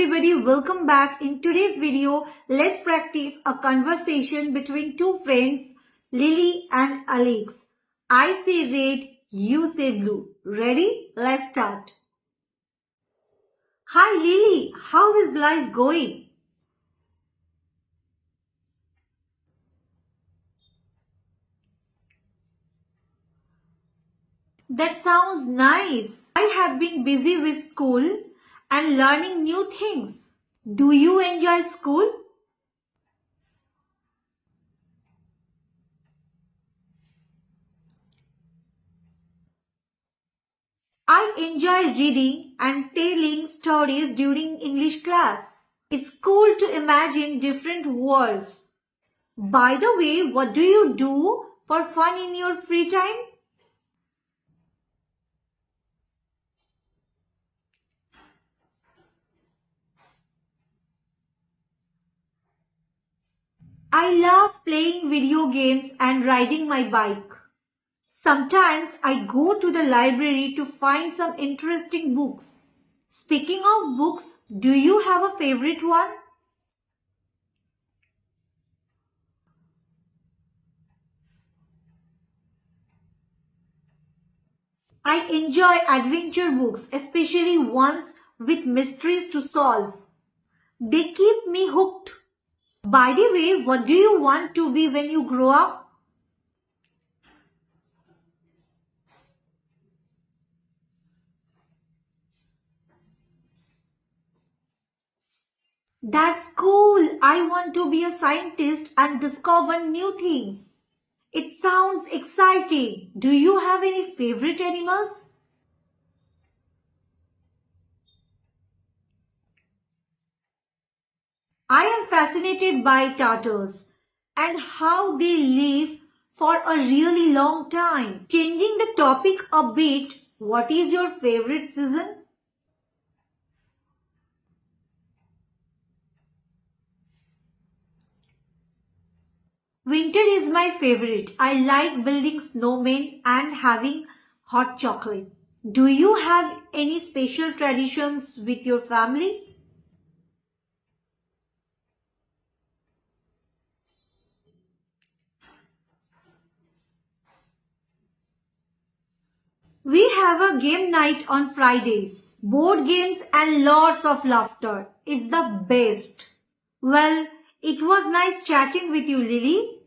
everybody, welcome back. In today's video, let's practice a conversation between two friends, Lily and Alex. I say red, you say blue. Ready? Let's start. Hi Lily, how is life going? That sounds nice. I have been busy with school and learning new things. Do you enjoy school? I enjoy reading and telling stories during English class. It's cool to imagine different worlds. By the way, what do you do for fun in your free time? I love playing video games and riding my bike. Sometimes I go to the library to find some interesting books. Speaking of books, do you have a favorite one? I enjoy adventure books, especially ones with mysteries to solve. They keep me hooked. By the way, what do you want to be when you grow up? That's cool. I want to be a scientist and discover new things. It sounds exciting. Do you have any favorite animals? I am fascinated by turtles and how they live for a really long time. Changing the topic a bit, what is your favorite season? Winter is my favorite. I like building snowmen and having hot chocolate. Do you have any special traditions with your family? We have a game night on Fridays. Board games and lots of laughter. It's the best. Well, it was nice chatting with you, Lily.